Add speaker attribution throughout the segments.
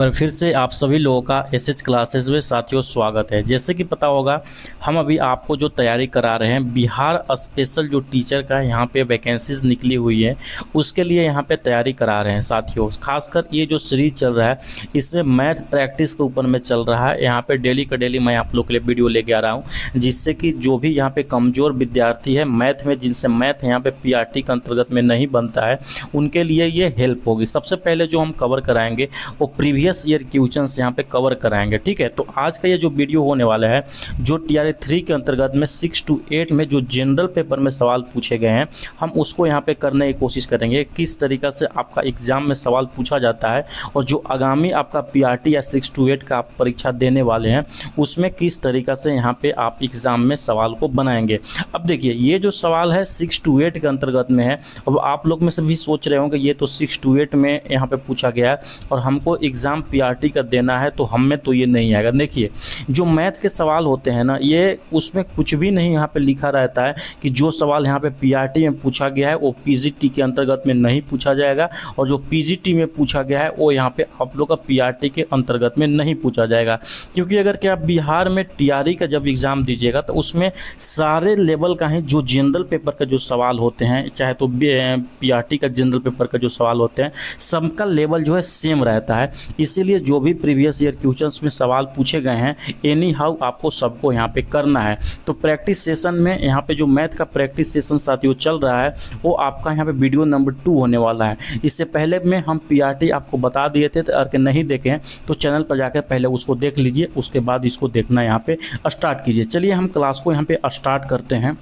Speaker 1: पर फिर से आप सभी लोगों का एसएच क्लासेस में साथियों स्वागत है। जैसे कि पता होगा, हम अभी आपको जो तैयारी करा रहे हैं बिहार स्पेशल जो टीचर का यहाँ पे वैकेंसीज निकली हुई है, उसके लिए यहाँ पे तैयारी करा रहे हैं साथियों। खासकर ये जो सीरीज चल रहा है इसमें मैथ प्रैक्टिस के ऊपर में चल रहा है। यहाँ पे डेली का डेली मैं आप लोग के लिए वीडियो लेके आ रहा हूँ, जिससे कि जो भी यहाँ पे कमज़ोर विद्यार्थी है मैथ में, जिनसे मैथ यहाँ पे पीआरटी के अंतर्गत में नहीं बनता है, उनके लिए ये हेल्प होगी। सबसे पहले जो हम कवर कराएंगे वो प्रीवियस ईयर क्वेश्चंस यहाँ पे कवर कराएंगे। ठीक है, तो आज का ये जो वीडियो होने वाला है, जो टीआरए 3 के अंतर्गत में 6 to 8 में जो जनरल पेपर में सवाल पूछे गए हैं, हम उसको यहाँ पे करने की कोशिश करेंगे। किस तरीक़ा से आपका एग्जाम में सवाल पूछा जाता है और जो आगामी आपका पीआरटी या 6 to 8 का आप परीक्षा देने वाले हैं उसमें किस तरीक़ा से यहाँ पे आप एग्ज़ाम में सवाल को बनाएंगे। अब देखिए, ये जो सवाल है 6 to 8 के अंतर्गत में है। अब आप लोग में से भी सोच रहे होंगे ये तो 6 to 8 में यहाँ पे पूछा गया है और हमको एग्ज़ाम पीआरटी का देना है, तो हम में तो ये नहीं आएगा। देखिए, जो मैथ के सवाल होते हैं ना, ये उसमें कुछ भी नहीं यहाँ पे लिखा रहता है कि जो सवाल यहाँ पे पीआरटी में पूछा गया है वो पीजीटी के अंतर्गत में नहीं पूछा जाएगा, और जो पीजीटी में पूछा गया है वो यहाँ पे आप लोग का पीआरटी के अंतर्गत में नहीं पूछा जाएगा। क्योंकि अगर क्या बिहार में टीआरई का जब एग्ज़ाम दीजिएगा तो उसमें सारे लेवल का ही जो जनरल पेपर का जो सवाल होते हैं, चाहे तो पीआरटी का जनरल पेपर का जो सवाल होते हैं, सबका लेवल जो है सेम रहता है। इसीलिए जो भी प्रीवियस ईयर क्वेश्चंस में सवाल पूछे गए हैं, एनी हाउ आपको सबको यहाँ पे करना है। तो प्रैक्टिस सेशन में यहाँ पे जो मैथ का प्रैक्टिस सेशन साथियों चल रहा है वो आपका यहाँ पे वीडियो नंबर 2 होने वाला है। इससे पहले में हम पीआरटी आपको बता दिए थे, तो अगर नहीं देखें तो चैनल पर जाकर पहले उसको देख लीजिए, उसके बाद इसको देखना यहाँ पे स्टार्ट कीजिए। चलिए हम क्लास को यहाँ पे स्टार्ट करते हैं।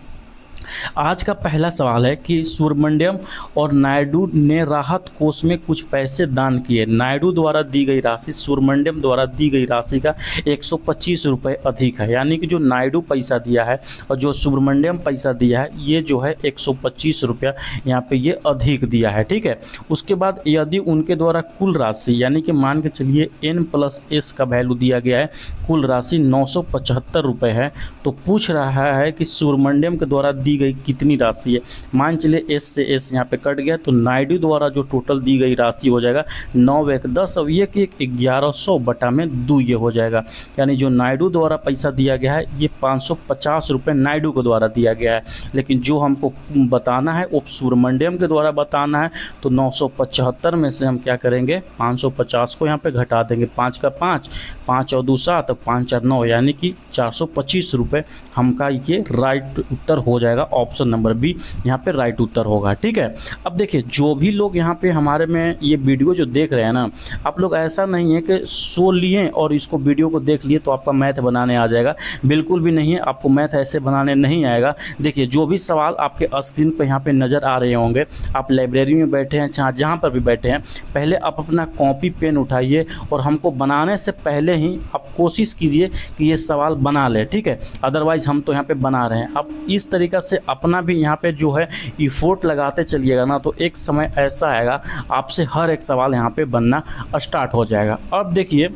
Speaker 1: आज का पहला सवाल है कि सुब्रमण्यम और नायडू ने राहत कोष में कुछ पैसे दान किए। नायडू द्वारा दी गई राशि सुब्रमण्यम द्वारा दी गई राशि का 125 रुपये अधिक है। यानी कि जो नायडू पैसा दिया है और जो सुब्रमण्यम पैसा दिया है, ये जो है 125 रुपया यहाँ पे ये अधिक दिया है। ठीक है, उसके बाद यदि उनके द्वारा कुल राशि, यानी कि मान के चलिए n+s का वैल्यू दिया गया है, कुल राशि 975 रुपये है, तो पूछ रहा है कि सुब्रमण्यम के द्वारा दी गई कितनी राशि है। मान चलिए एस से एस यहाँ पे कट गया, तो नायडू द्वारा जो टोटल दी गई राशि हो जाएगा 9 एक 10, अब ये कि 1100 बटा में 2 ये हो जाएगा। यानी जो नायडू द्वारा पैसा दिया गया है ये 550 रुपये नायडू के द्वारा दिया गया है, लेकिन जो हमको बताना है वो सुब्रमण्यम के द्वारा बताना है। तो 975 में से हम क्या करेंगे, 550 को यहाँ पे घटा देंगे, 5 का 5, 5 और 2 7, 5 और 9, यानी कि 425 रुपये हमका ये राइट उत्तर हो जाएगा। ऑप्शन नंबर बी यहाँ पे राइट उत्तर होगा। ठीक है, अब देखिए, जो भी लोग यहाँ पे हमारे में ये वीडियो जो देख रहे हैं ना, आप लोग ऐसा नहीं है कि सो लिए और इसको वीडियो को देख लिए तो आपका मैथ बनाने आ जाएगा। बिल्कुल भी नहीं है, आपको मैथ ऐसे बनाने नहीं आएगा। देखिए, जो भी सवाल आपके स्क्रीन पर यहाँ पे नज़र आ रहे होंगे, आप लाइब्रेरी में बैठे हैं, जहाँ पर भी बैठे हैं, पहले आप अपना कॉपी पेन उठाइए और हमको बनाने से पहले ही आप कोशिश कीजिए कि ये सवाल बना ले। ठीक है, अदरवाइज़ हम तो यहाँ पे बना रहे हैं। अब इस तरीक़ा से अपना भी यहाँ पे जो है इफोर्ट लगाते चलिएगा ना, तो एक समय ऐसा आएगा आपसे हर एक सवाल यहाँ पे बनना स्टार्ट हो जाएगा। अब देखिए,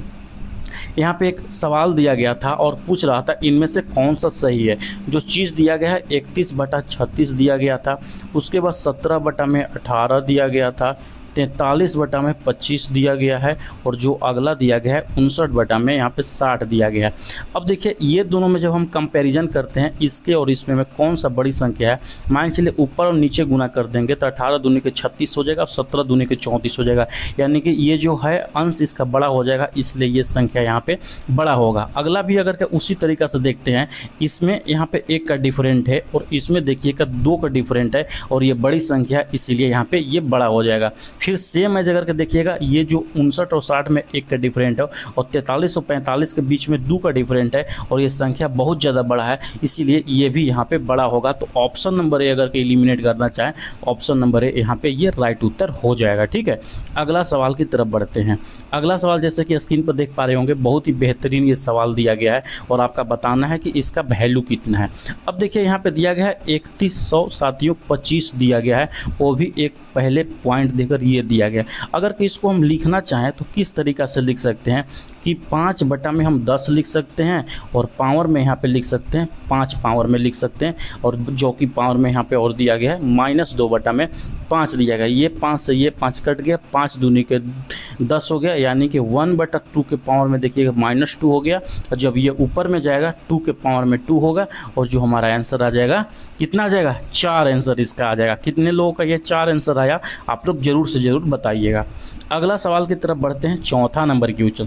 Speaker 1: यहाँ पे एक सवाल दिया गया था और पूछ रहा था इनमें से कौन सा सही है। जो चीज़ दिया गया है 31/36 दिया गया था, उसके बाद 17/18 दिया गया था, 43/25 दिया गया है, और जो अगला दिया गया है 59 यहाँ पे 60 दिया गया है। अब देखिए, ये दोनों में जब हम कंपैरिजन करते हैं इसके और इसमें में कौन सा बड़ी संख्या है, मान चलिए ऊपर और नीचे गुना कर देंगे तो 18 दूनी के 36 हो जाएगा और 17 दूनी के 34 हो जाएगा। यानी कि ये जो है अंश इसका बड़ा हो जाएगा, इसलिए ये संख्या यहाँ पे बड़ा होगा। अगला भी अगर उसी तरीक़ा से देखते हैं, इसमें यहाँ पे 1 का डिफरेंट है और इसमें देखिएगा 2 का डिफरेंट है, और ये बड़ी संख्या है इसीलिए यहाँ पे ये बड़ा हो जाएगा। फिर सेम एज अगर के देखिएगा, ये जो 59 और 60 में 1 का डिफरेंट है और 43 और 45 के बीच में 2 का डिफरेंट है, और ये संख्या बहुत ज़्यादा बड़ा है, इसीलिए ये भी यहाँ पे बड़ा होगा। तो ऑप्शन नंबर ए अगर के एलिमिनेट करना चाहें, ऑप्शन नंबर ए यहाँ पे ये राइट उत्तर हो जाएगा। ठीक है, अगला सवाल की तरफ बढ़ते हैं। अगला सवाल जैसे कि स्क्रीन पर देख पा रहे होंगे, बहुत ही बेहतरीन ये सवाल दिया गया है और आपका बताना है कि इसका वैल्यू कितना है। अब देखिए, यहाँ पे दिया गया है 3100 साथियों 25 दिया गया है, वो भी एक पहले पॉइंट देकर ये दिया गया। अगर कि इसको हम लिखना चाहें तो किस तरीक़ा से लिख सकते हैं कि 5 बटा में हम 10 लिख सकते हैं, और पावर में यहाँ पे लिख सकते हैं 5 पावर में लिख सकते हैं, और जो कि पावर में यहाँ पे और दिया गया है -2 बटा में 5 दिया गया, ये 5 से ये 5 कट गया, 5 दूनी के 10 हो गया, यानी कि 1/2 के पावर में देखिएगा -2 हो गया। और जब ये ऊपर में जाएगा 2 के पावर में 2 होगा, और जो हमारा आंसर आ जाएगा कितना आ जाएगा, 4 आंसर इसका आ जाएगा। कितने लोगों का ये 4 आंसर आया आप लोग जरूर से ज़रूर बताइएगा। अगला सवाल की तरफ बढ़ते हैं, चौथा नंबर क्वेश्चन।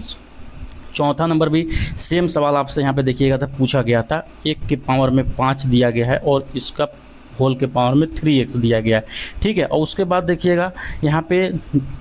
Speaker 1: चौथा नंबर भी सेम सवाल आपसे यहाँ पे देखिएगा था, पूछा गया था। 1 के पावर में 5 दिया गया है और इसका होल के पावर में 3x दिया गया है, ठीक है। और उसके बाद देखिएगा यहाँ पे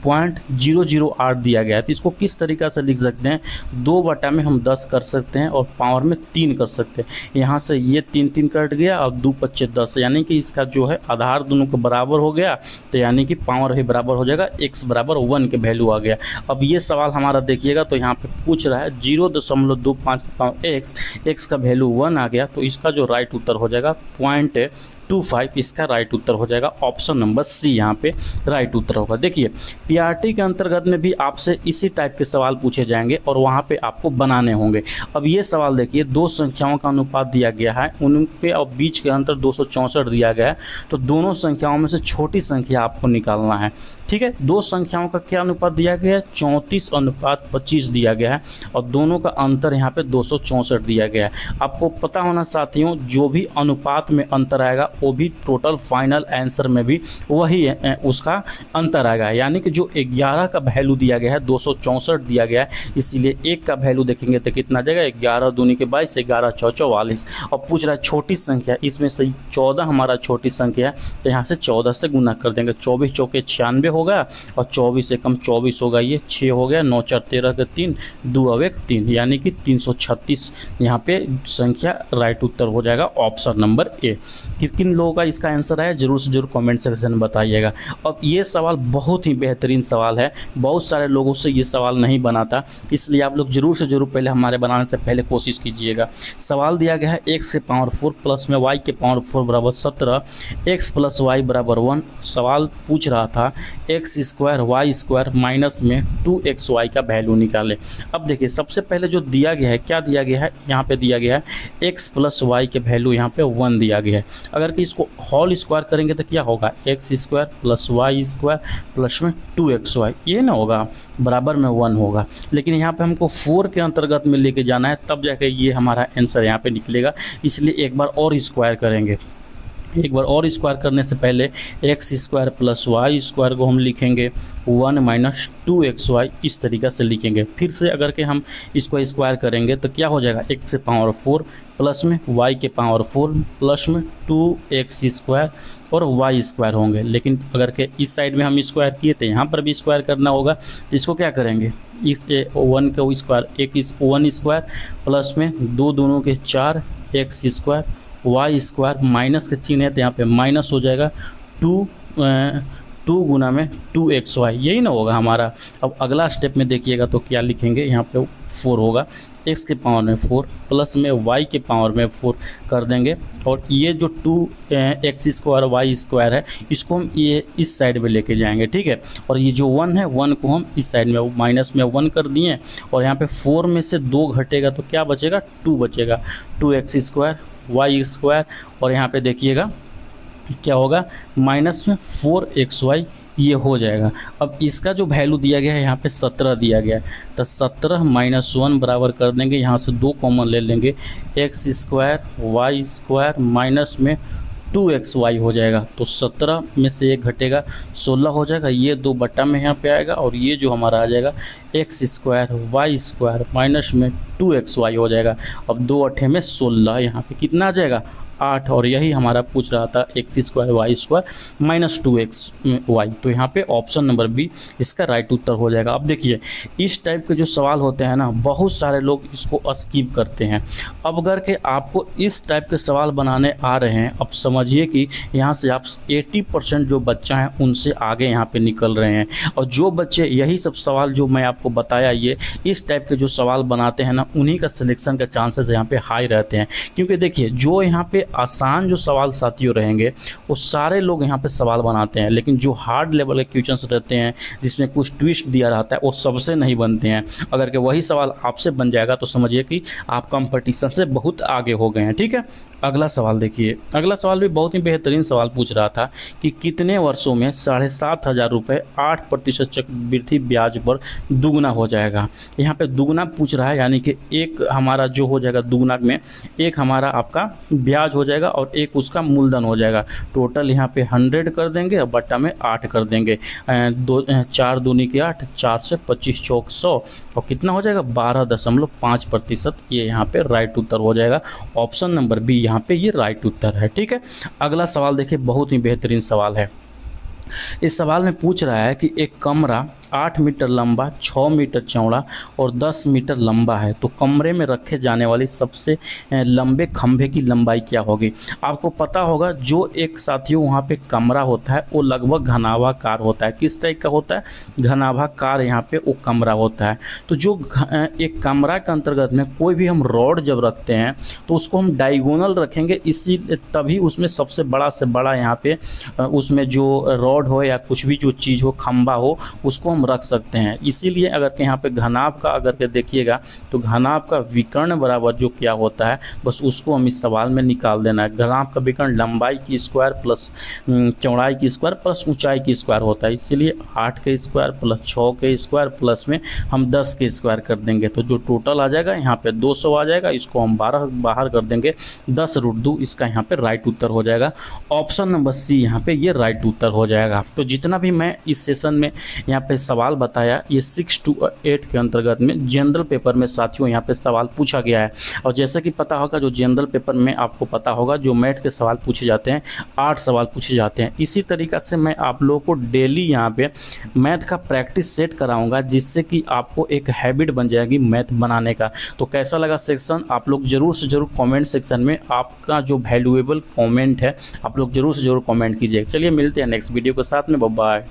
Speaker 1: 0.008 दिया गया है। तो इसको किस तरीक़ा से लिख सकते हैं, 2 बटा में हम 10 कर सकते हैं और पावर में 3 कर सकते हैं। यहाँ से ये 3 कट गया और 2 पच्चे 10, यानी कि इसका जो है आधार दोनों को बराबर हो गया, तो यानी कि पावर भी बराबर हो जाएगा, x बराबर 1 के वैल्यू आ गया। अब ये सवाल हमारा देखिएगा तो यहाँ पे पूछ रहा है 0.25 x का वैल्यू 1 आ गया, तो इसका जो राइट उत्तर हो जाएगा 0.25, इसका राइट उत्तर हो जाएगा ऑप्शन नंबर सी, यहाँ पे राइट उत्तर होगा। देखिए पीआरटी के अंतर्गत में भी आपसे इसी टाइप के सवाल पूछे जाएंगे और वहाँ पे आपको बनाने होंगे। अब ये सवाल देखिए, 2 संख्याओं का अनुपात दिया गया है, उनके और बीच के अंतर 264 दिया गया है, तो दोनों संख्याओं में से छोटी संख्या आपको निकालना है, ठीक है। 2 संख्याओं का क्या अनुपात दिया गया है, 34:25 दिया गया है, और दोनों का अंतर यहाँ पे 264 दिया गया है। आपको पता होना साथियों, जो भी अनुपात में अंतर आएगा वो भी टोटल फाइनल आंसर में भी वही उसका अंतर आएगा, यानी कि जो 11 का वैल्यू दिया गया है 264 दिया गया है, इसीलिए 1 का वैल्यू देखेंगे तो कितना जाएगा, 11 दूनी के 22, 11 6 44। और पूछ रहा है छोटी संख्या, इसमें से 14 हमारा छोटी संख्या है, तो यहाँ से 14 से गुना कर देंगे, 24 चौके 96 होगा, और 24 से कम 24 होगा, ये 6 हो गया, 9 4 13 के 3, 2 अब 1 3, यानी कि 336 यहाँ पे संख्या राइट उत्तर हो जाएगा ऑप्शन नंबर ए। किन लोगों का इसका आंसर आया जरूर से जरूर कमेंट सेक्शन में बताइएगा। अब ये सवाल बहुत ही बेहतरीन सवाल है, बहुत सारे लोगों से ये सवाल नहीं बना था, इसलिए आप लोग जरूर से जरूर पहले हमारे बनाने से पहले कोशिश कीजिएगा। सवाल दिया गया है x के पावर 4 प्लस में y के पावर 4 बराबर 17, x प्लस y बराबर 1। सवाल पूछ रहा था x² y² माइनस में 2xy का वैल्यू निकाले। अब देखिए सबसे पहले जो दिया गया है, क्या दिया गया है, यहाँ पे दिया गया है x प्लस y के वैल्यू यहाँ पे 1 दिया गया है। अगर कि इसको होल स्क्वायर करेंगे तो क्या होगा, x² प्लस y² प्लस में 2xy, ये ना होगा, बराबर में 1 होगा। लेकिन यहाँ पे हमको 4 के अंतर्गत में लेके जाना है, तब जाके ये हमारा आंसर यहाँ पे निकलेगा, इसलिए एक बार और स्क्वायर करेंगे। एक बार और स्क्वायर करने से पहले x² प्लस y² को हम लिखेंगे 1 माइनस 2xy, इस तरीक़ा से लिखेंगे। फिर से अगर के हम इसको स्क्वायर करेंगे तो क्या हो जाएगा, x से पावर 4 प्लस में y के पावर 4 प्लस में 2x² और y² होंगे। लेकिन अगर के इस साइड में हम स्क्वायर किए तो यहाँ पर भी स्क्वायर करना होगा, तो इसको क्या करेंगे, इस 1 का स्क्वायर, एक 1² प्लस में 2 दोनों के 4 x² y² माइनस के चिन्ह है तो यहाँ पे माइनस हो जाएगा 2 गुना में 2xy, यही ना होगा हमारा। अब अगला स्टेप में देखिएगा तो क्या लिखेंगे, यहाँ पे 4 होगा, x के पावर में 4 प्लस में y के पावर में 4 कर देंगे, और ये जो 2x² y² है इसको हम ये इस साइड में लेके जाएंगे, ठीक है। और ये जो 1 है 1 को हम इस साइड में माइनस में 1 कर दिए, और यहाँ पे 4 में से 2 घटेगा तो क्या बचेगा, 2 बचेगा, 2x² y², और यहाँ पे देखिएगा क्या होगा, माइनस में 4xy, ये हो जाएगा। अब इसका जो वैल्यू दिया गया है यहाँ पे 17 दिया गया है, तो 17 माइनस 1 बराबर कर देंगे, यहाँ से 2 कॉमन ले लेंगे, x² y² माइनस में 2xy हो जाएगा, तो 17 में से 1 घटेगा 16 हो जाएगा, ये 2 बटा में यहाँ पे आएगा, और ये जो हमारा आ जाएगा x² y² माइनस में 2xy हो जाएगा। अब 2 8 में 16, यहाँ पे कितना आ जाएगा, 8, और यही हमारा पूछ रहा था x² y² माइनस 2xy, तो यहाँ पे ऑप्शन नंबर बी इसका राइट उत्तर हो जाएगा। अब देखिए इस टाइप के जो सवाल होते हैं ना, बहुत सारे लोग इसको स्किप करते हैं। अब अगर के आपको इस टाइप के सवाल बनाने आ रहे हैं, अब समझिए कि यहाँ से आप 80% जो बच्चा हैं उनसे आगे यहाँ पे निकल रहे हैं, और जो बच्चे यही सब सवाल जो मैं आपको बताया, ये इस टाइप के जो सवाल बनाते हैं ना, उन्हीं का सिलेक्शन का चांसेस यहाँ पे हाई रहते हैं। क्योंकि देखिए जो यहाँ पे आसान जो सवाल साथियों रहेंगे वो सारे लोग यहाँ पे सवाल बनाते हैं, लेकिन जो हार्ड लेवल के क्वेश्चंस रहते हैं जिसमें कुछ ट्विस्ट दिया रहता है वो सबसे नहीं बनते हैं। अगर के वही सवाल आपसे बन जाएगा तो समझिए कि आप कंपटीशन से बहुत आगे हो गए हैं, ठीक है। अगला सवाल देखिए, अगला सवाल भी बहुत ही बेहतरीन सवाल पूछ रहा था कि कितने वर्षों में 7,500 रुपये 8% चक्रवृद्धि ब्याज पर दुगना हो जाएगा। यहाँ पे दुगना पूछ रहा है, यानी कि एक हमारा जो हो जाएगा दुगना में एक हमारा आपका ब्याज हो जाएगा और एक उसका मूलधन हो जाएगा। टोटल यहाँ पे 100 कर देंगे और बट्टा में 8 कर देंगे। 4 दूनी के 8, 4 से 25 चौक 100 और कितना हो जाएगा 12.5%। ये यहाँ पे राइट उत्तर हो जाएगा। ऑप्शन नंबर बी यहाँ पे ये राइट उत्तर है। ठीक है, अगला सवाल देखिए, बहुत ही बेहतरीन सवाल है। इस सवाल में पूछ रहा है कि एक कमरा 8 मीटर लंबा, 6 मीटर चौड़ा और 10 मीटर लंबा है, तो कमरे में रखे जाने वाली सबसे लंबे खंभे की लंबाई क्या होगी। आपको पता होगा जो एक साथियों वहाँ पे कमरा होता है वो लगभग घनाभाकार होता है। किस टाइप का होता है, घनाभाकार यहाँ पे वो कमरा होता है। तो जो एक कमरा के अंतर्गत में कोई भी हम रॉड जब रखते हैं तो उसको हम डायगोनल रखेंगे, इसी तभी उसमें सबसे बड़ा से बड़ा यहाँ पे उसमें जो रॉड हो या कुछ भी जो चीज़ हो, खंभा हो, उसको हम रख सकते हैं। इसीलिए अगर के यहाँ पे घनाभ का अगर के देखिएगा तो घनाभ का विकर्ण बराबर जो क्या होता है, बस उसको हम इस सवाल में निकाल देना है। घनाभ का विकर्ण लंबाई की स्क्वायर प्लस चौड़ाई की स्क्वायर प्लस ऊंचाई की स्क्वायर होता है। इसीलिए 8 के स्क्वायर प्लस 6 के स्क्वायर प्लस में हम 10 के स्क्वायर कर देंगे, तो जो टोटल आ जाएगा यहाँ पे 200 आ जाएगा। इसको हम 12 बाहर कर देंगे, 10√2 इसका यहाँ पे राइट उत्तर हो जाएगा। ऑप्शन नंबर सी यहाँ पे ये राइट उत्तर हो जाएगा। तो जितना भी मैं इस सेशन में यहाँ पे सवाल बताया, ये 6 to 8 के अंतर्गत में जनरल पेपर में साथियों यहाँ पे सवाल पूछा गया है। और जैसे कि पता होगा जो जनरल पेपर में आपको पता होगा जो मैथ के सवाल पूछे जाते हैं, 8 सवाल पूछे जाते हैं। इसी तरीक़ा से मैं आप लोगों को डेली यहाँ पे मैथ का प्रैक्टिस सेट कराऊंगा, जिससे कि आपको एक हैबिट बन जाएगी मैथ बनाने का। तो कैसा लगा सेक्शन, आप लोग ज़रूर से ज़रूर कमेंट सेक्शन में आपका जो वैल्यूएबल कमेंट है आप लोग ज़रूर से ज़रूर कमेंट कीजिए। चलिए मिलते हैं नेक्स्ट वीडियो के साथ में, बाय बाय।